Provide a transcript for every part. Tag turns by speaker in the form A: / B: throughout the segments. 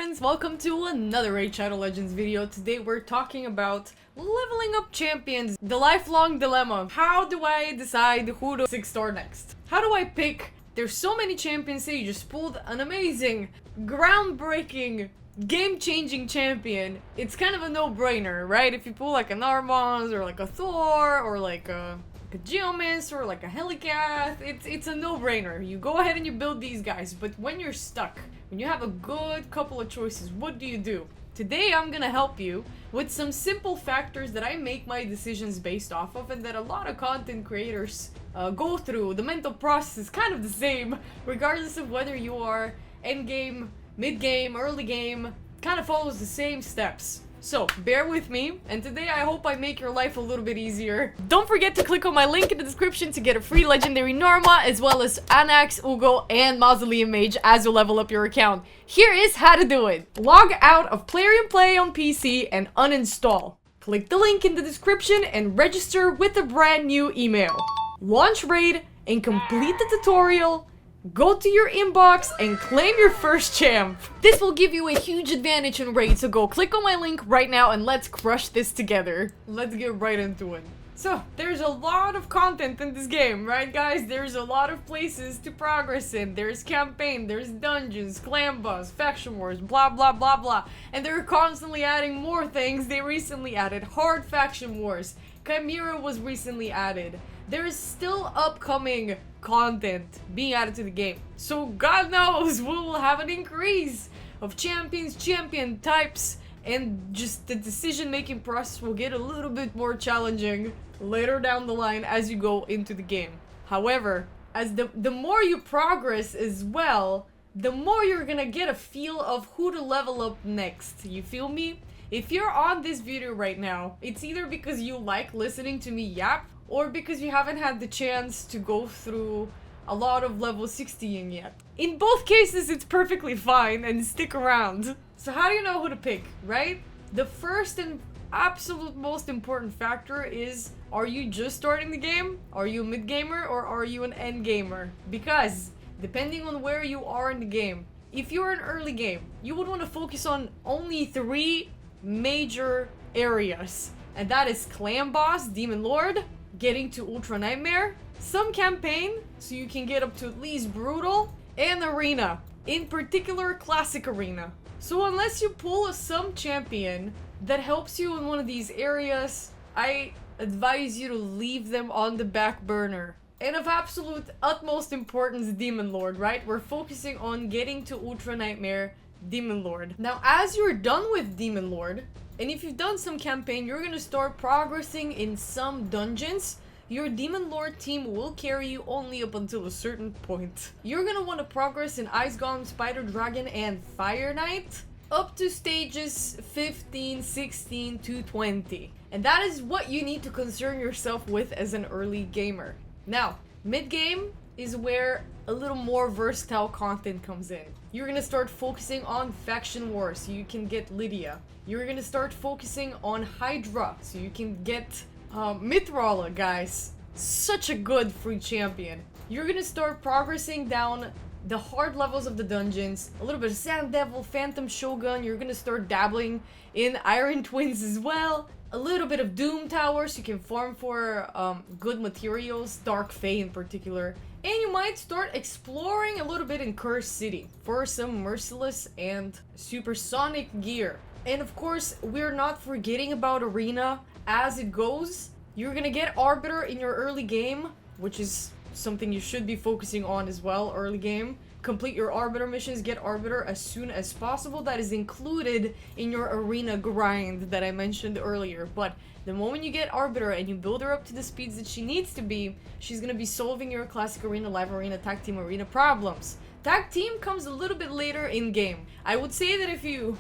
A: legends, welcome to another Raid Shadow Legends video. Today we're talking about leveling up champions, the lifelong dilemma. How do I decide who to 6-star next? How do I pick? There's so many champions. Say you just pulled an amazing, groundbreaking, game-changing champion. It's kind of a no-brainer, right? If you pull like an Armaz or like a Thor or like a Geomis or like a Helicath, it's a no-brainer. You go ahead and you build these guys, but when you're stuck, when you have a good couple of choices, what do? Today I'm gonna help you with some simple factors that I make my decisions based off of and that a lot of content creators go through. The mental process is kind of the same, regardless of whether you are endgame, mid-game, early game, kind of follows the same steps. So, bear with me, and today I hope I make your life a little bit easier. Don't forget to click on my link in the description to get a free legendary Norma, as well as Anax, Ugo, and Mausoleum Mage as you level up your account. Here is how to do it. Log out of Plarium Play on PC and uninstall. Click the link in the description and register with a brand new email. Launch Raid and complete the tutorial. Go to your inbox and claim your first champ. This will give you a huge advantage in Raid, so go click on my link right now and let's crush this together. Let's get right into it. So, there's a lot of content in this game, right guys? There's a lot of places to progress in. There's campaign, there's dungeons, clan boss, faction wars, blah blah blah blah. And they're constantly adding more things. They recently added hard faction wars. Chimera was recently added. There is still upcoming content being added to the game. So God knows we will have an increase of champions, champion types, and just the decision-making process will get a little bit more challenging later down the line as you go into the game. However, as the more you progress as well, the more you're gonna get a feel of who to level up next. You feel me? If you're on this video right now, it's either because you like listening to me yap, or because you haven't had the chance to go through a lot of level 60ing yet. In both cases, it's perfectly fine, and stick around. So how do you know who to pick, right? The first and absolute most important factor is, are you just starting the game? Are you a mid-gamer or are you an end-gamer? Because, depending on where you are in the game, if you're an early game, you would want to focus on only 3 major areas. And that is Clan Boss, Demon Lord, getting to Ultra Nightmare, some campaign, so you can get up to at least Brutal, and Arena, in particular Classic Arena. So unless you pull a some champion that helps you in one of these areas, I advise you to leave them on the back burner. And of absolute utmost importance, Demon Lord, right? We're focusing on getting to Ultra Nightmare, Demon Lord. Now, as you're done with Demon Lord, and if you've done some campaign, you're gonna start progressing in some dungeons. Your Demon Lord team will carry you only up until a certain point. You're gonna want to progress in Ice Golem, Spider Dragon, and Fire Knight up to stages 15, 16 to 20. And that is what you need to concern yourself with as an early gamer. Now, mid-game is where a little more versatile content comes in. You're gonna start focusing on faction wars so you can get Lydia. You're gonna start focusing on Hydra so you can get Mithrala, guys. Such a good free champion. You're gonna start progressing down the hard levels of the dungeons. A little bit of Sand Devil, Phantom Shogun. You're gonna start dabbling in Iron Twins as well. A little bit of Doom Tower so you can farm for good materials, Dark Fae in particular. And you might start exploring a little bit in Cursed City for some merciless and supersonic gear. And of course, we're not forgetting about Arena. As it goes, you're gonna get Arbiter in your early game, which is something you should be focusing on as well, early game. Complete your Arbiter missions, get Arbiter as soon as possible. That is included in your Arena grind that I mentioned earlier. But the moment you get Arbiter and you build her up to the speeds that she needs to be, she's gonna be solving your Classic Arena, Live Arena, Tag Team Arena problems. Tag Team comes a little bit later in game. I would say that if you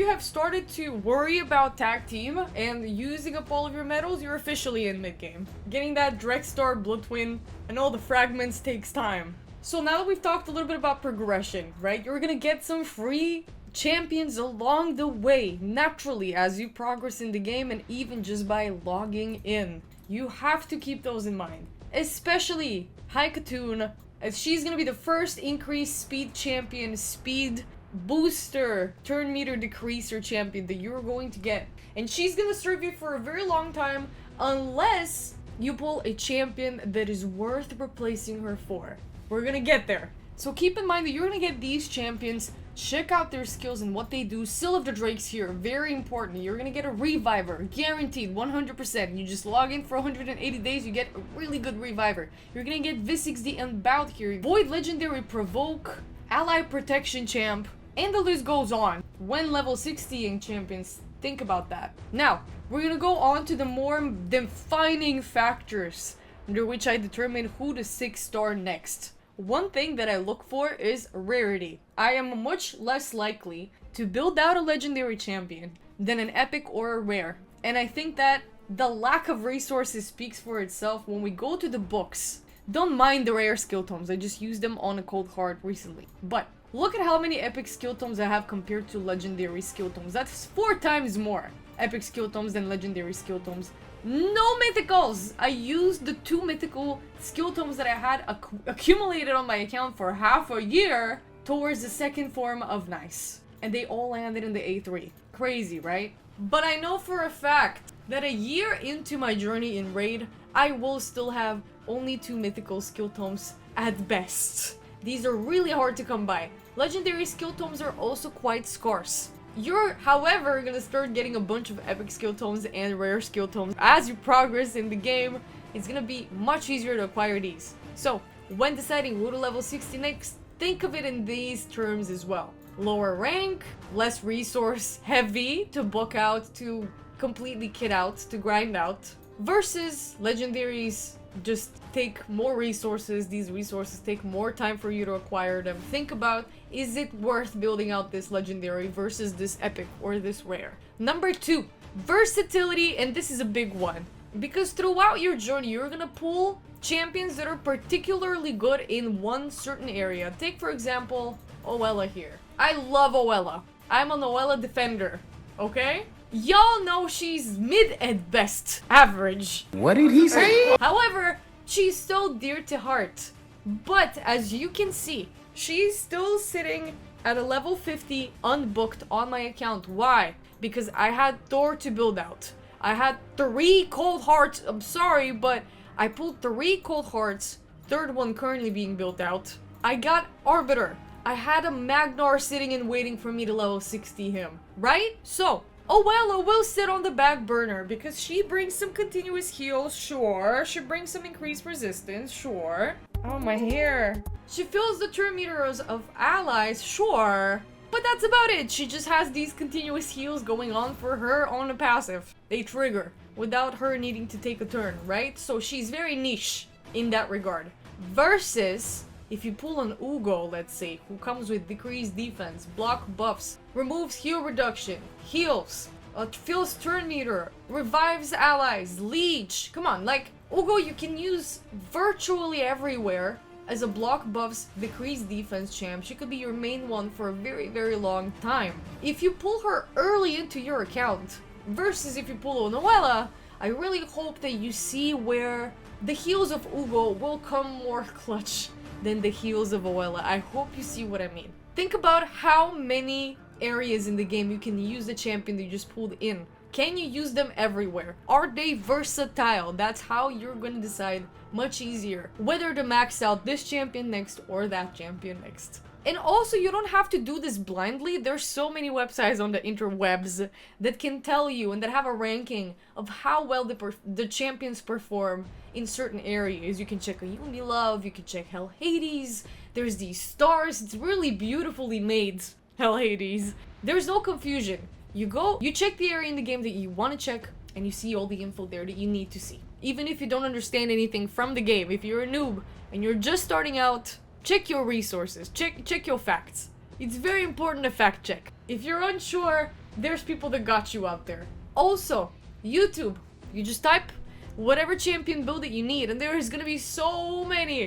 A: have started to worry about Tag Team and using up all of your medals, you're officially in mid-game. Getting that Dregstar, Blood Twin, and all the fragments takes time. So now that we've talked a little bit about progression, right? You're gonna get some free champions along the way, naturally, as you progress in the game and even just by logging in. You have to keep those in mind. Especially Haikatoon, as she's gonna be the first increased speed champion, speed booster turn meter decreaser champion that you're going to get. And she's gonna serve you for a very long time unless you pull a champion that is worth replacing her for. We're gonna get there. So keep in mind that you're gonna get these champions. Check out their skills and what they do. Seal of the Drakes here, very important. You're gonna get a reviver, guaranteed, 100%. You just log in for 180 days, you get a really good reviver. You're gonna get V6D Unbound here, Void Legendary Provoke, Ally Protection Champ, and the list goes on. When level 60ing champions, think about that. Now, we're gonna go on to the more defining factors under which I determine who to 6-star next. One thing that I look for is rarity. I am much less likely to build out a legendary champion than an epic or a rare. And I think that the lack of resources speaks for itself when we go to the books. Don't mind the rare skill tomes, I just used them on a cold heart recently. But look at how many epic skill tomes I have compared to legendary skill tomes. That's 4 times more epic skill tomes than legendary skill tomes. No mythicals! I used the 2 mythical skill tomes that I had accumulated on my account for half a year towards the second form of Nice. And they all landed in the A3. Crazy, right? But I know for a fact that a year into my journey in Raid, I will still have only 2 mythical skill tomes at best. These are really hard to come by. Legendary skill tomes are also quite scarce. You're, however, gonna start getting a bunch of epic skill tomes and rare skill tomes. As you progress in the game, it's gonna be much easier to acquire these. So, when deciding who to level 60 next, think of it in these terms as well. Lower rank, less resource heavy to book out, to completely kit out, to grind out, versus legendaries just take more resources. These resources take more time for you to acquire them. Think about, is it worth building out this legendary versus this epic or this rare? Number 2, versatility, and this is a big one. Because throughout your journey, you're gonna pull champions that are particularly good in one certain area. Take, for example, Oella here. I love Oella. I'm an Oella defender, okay? Y'all know she's mid at best, average.
B: What did he say?
A: However, she's so dear to heart. But as you can see, she's still sitting at a level 50 unbooked on my account. Why? Because I had Thor to build out. I had 3 cold hearts. I'm sorry, but I pulled 3 cold hearts. 3rd one currently being built out. I got Arbiter. I had a Magnar sitting and waiting for me to level 60 him. Right? So, Oella will sit on the back burner because she brings some continuous heals, sure. She brings some increased resistance, sure. Oh, my hair. She fills the turn meters of allies, sure. But that's about it. She just has these continuous heals going on for her on a passive. They trigger without her needing to take a turn, right? So she's very niche in that regard. Versus, if you pull an Ugo, let's say, who comes with decreased defense, block buffs, removes heal reduction, heals, fills turn meter, revives allies, leech. Come on, like, Ugo you can use virtually everywhere as a block buffs, decreased defense champ. She could be your main one for a very, very long time. If you pull her early into your account, versus if you pull Oella, I really hope that you see where the heals of Ugo will come more clutch than the heals of Oella. I hope you see what I mean. Think about how many areas in the game you can use the champion that you just pulled in. Can you use them everywhere? Are they versatile? That's how you're gonna decide much easier whether to max out this champion next or that champion next. And also, you don't have to do this blindly. There's so many websites on the interwebs that can tell you and that have a ranking of how well the champions perform in certain areas. You can check a Uni Love, you can check Hell Hades. There's these stars. It's really beautifully made, Hell Hades. There's no confusion. You go, you check the area in the game that you want to check, and you see all the info there that you need to see. Even if you don't understand anything from the game, if you're a noob and you're just starting out, check your resources, check your facts. It's very important to fact check. If you're unsure, there's people that got you out there. Also, YouTube, you just type whatever champion build that you need, and there is gonna be so many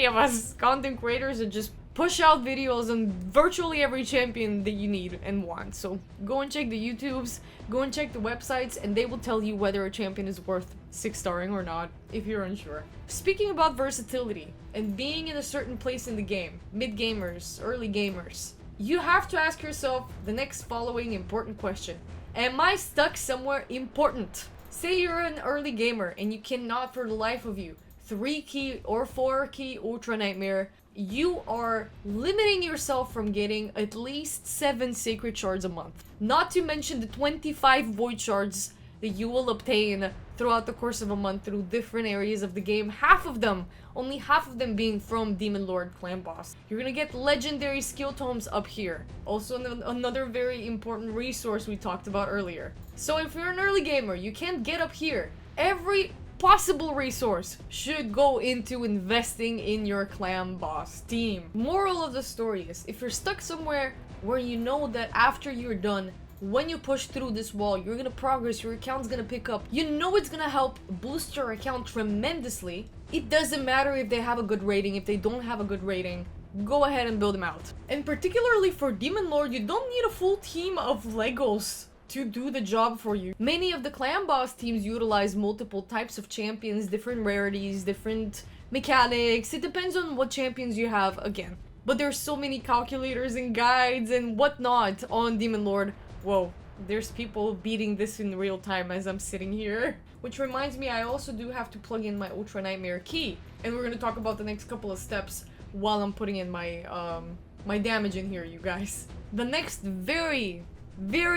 A: of us content creators that just push out videos on virtually every champion that you need and want. So go and check the YouTubes, go and check the websites, and they will tell you whether a champion is worth 6-starring or not, if you're unsure. Speaking about versatility and being in a certain place in the game, mid-gamers, early gamers, you have to ask yourself the next following important question. Am I stuck somewhere important? Say you're an early gamer and you cannot for the life of you 3 key or 4 key Ultra Nightmare. You are limiting yourself from getting at least 7 Sacred Shards a month. Not to mention the 25 Void Shards that you will obtain throughout the course of a month through different areas of the game. Only half of them being from Demon Lord Clan Boss. You're gonna get legendary skill tomes up here. Also another very important resource we talked about earlier. So if you're an early gamer, you can't get up here. Every possible resource should go into investing in your Clan Boss team. Moral of the story is, if you're stuck somewhere where you know that after you're done, when you push through this wall, you're gonna progress, your account's gonna pick up, you know it's gonna help boost your account tremendously. It doesn't matter if they have a good rating, if they don't have a good rating, go ahead and build them out. And particularly for Demon Lord, you don't need a full team of Legos to do the job for you. Many of the Clan Boss teams utilize multiple types of champions, different rarities, different mechanics. It depends on what champions you have again. But there's so many calculators and guides and whatnot on Demon Lord. Whoa, there's people beating this in real time as I'm sitting here. Which reminds me, I also do have to plug in my Ultra Nightmare key. And we're gonna talk about the next couple of steps while I'm putting in my my damage in here, you guys. The next very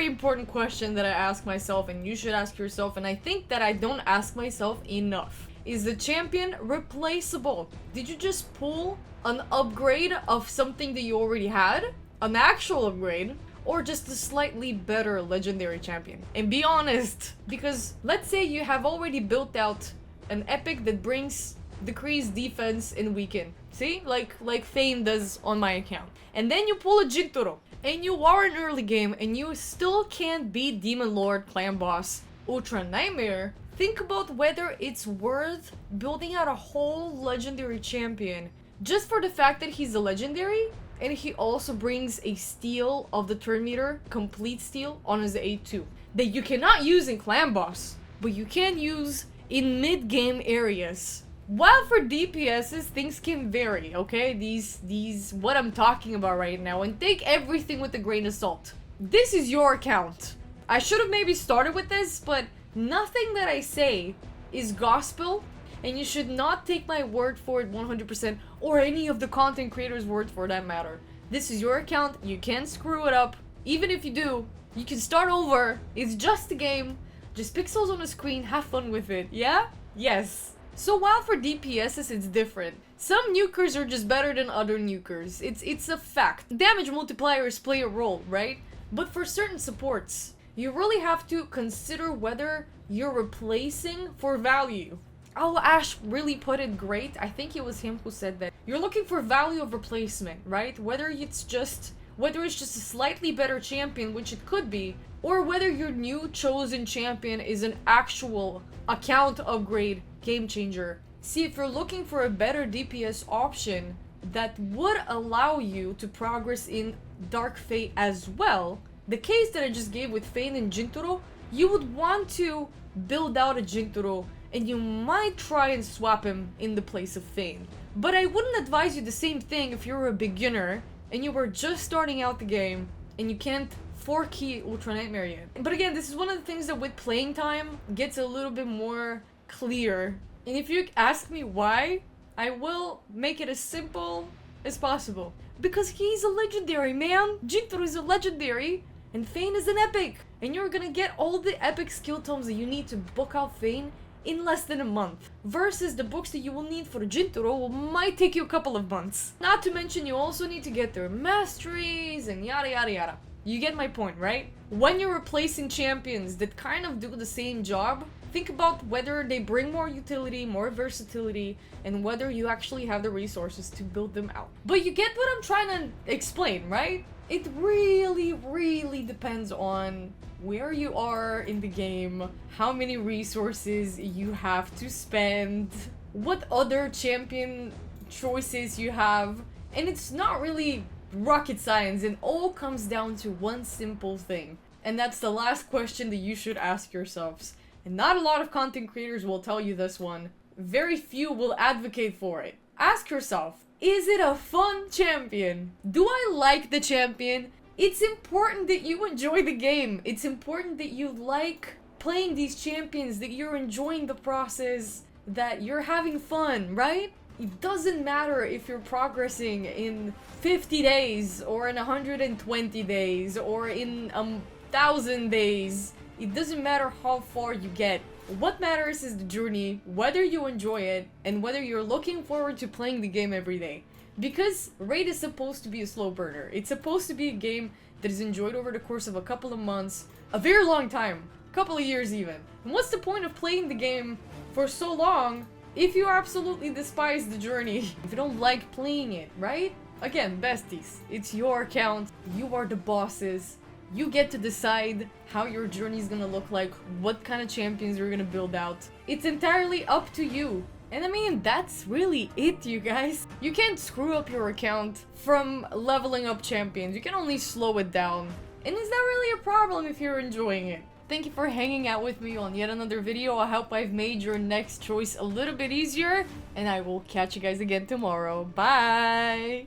A: important question that I ask myself, and you should ask yourself, and I think that I don't ask myself enough, is the champion replaceable? Did you just pull an upgrade of something that you already had? An actual upgrade? Or just a slightly better legendary champion? And be honest, because let's say you have already built out an epic that brings decreased defense and weaken. See? Like Fane does on my account. And then you pull a Jintaro. And you are in early game and you still can't beat Demon Lord Clan Boss Ultra Nightmare. Think about whether it's worth building out a whole legendary champion just for the fact that he's a legendary and he also brings a steal of the turn meter, complete steal on his A2 that you cannot use in Clan Boss, but you can use in mid-game areas. While for DPSs, things can vary, okay? These, what I'm talking about right now, and take everything with a grain of salt. This is your account. I should have maybe started with this, but nothing that I say is gospel, and you should not take my word for it 100%, or any of the content creators' word for that matter. This is your account, you can't screw it up. Even if you do, you can start over. It's just a game. Just pixels on the screen, have fun with it, yeah? Yes. So while for DPSs it's different, some nukers are just better than other nukers. It's a fact. Damage multipliers play a role, right? But for certain supports, you really have to consider whether you're replacing for value. Oh, Ash really put it great. I think it was him who said that. You're looking for value of replacement, right? Whether it's just a slightly better champion, which it could be, or whether your new chosen champion is an actual account upgrade game changer. See, if you're looking for a better DPS option that would allow you to progress in Dark Fate as well, the case that I just gave with Fane and Jintaro, you would want to build out a Jintaro and you might try and swap him in the place of Fane. But I wouldn't advise you the same thing if you're a beginner and you were just starting out the game and you can't 4-key Ultra Nightmare yet. But again, this is one of the things that with playing time gets a little bit more clear. And if you ask me why, I will make it as simple as possible. Because he's a legendary, man! Jintaro is a legendary, and Fane is an epic! And you're gonna get all the epic skill tomes that you need to book out Fane in less than a month. Versus the books that you will need for Jintaro might take you a couple of months. Not to mention you also need to get their masteries and yada yada yada. You get my point, right? When you're replacing champions that kind of do the same job, think about whether they bring more utility, more versatility, and whether you actually have the resources to build them out. But you get what I'm trying to explain, right? It really depends on where you are in the game, how many resources you have to spend, what other champion choices you have, and it's not really rocket science. It all comes down to one simple thing, and that's the last question that you should ask yourselves. And not a lot of content creators will tell you this one. Very few will advocate for it. Ask yourself, Is it a fun champion? Do I like the champion? It's important that you enjoy the game. It's important that you like playing these champions, that you're enjoying the process, that you're having fun, right? It doesn't matter if you're progressing in 50 days or in 120 days or in 1,000 days. It doesn't matter how far you get. What matters is the journey, whether you enjoy it, and whether you're looking forward to playing the game every day. Because Raid is supposed to be a slow burner. It's supposed to be a game that is enjoyed over the course of a couple of months, a very long time, a couple of years even. And what's the point of playing the game for so long if you absolutely despise the journey? If you don't like playing it, right? Again, besties, it's your account, you are the bosses. You get to decide how your journey is gonna look like, what kind of champions you're gonna build out. It's entirely up to you. And I mean, that's really it, you guys. You can't screw up your account from leveling up champions. You can only slow it down. And is that really a problem if you're enjoying it? Thank you for hanging out with me on yet another video. I hope I've made your next choice a little bit easier. And I will catch you guys again tomorrow. Bye!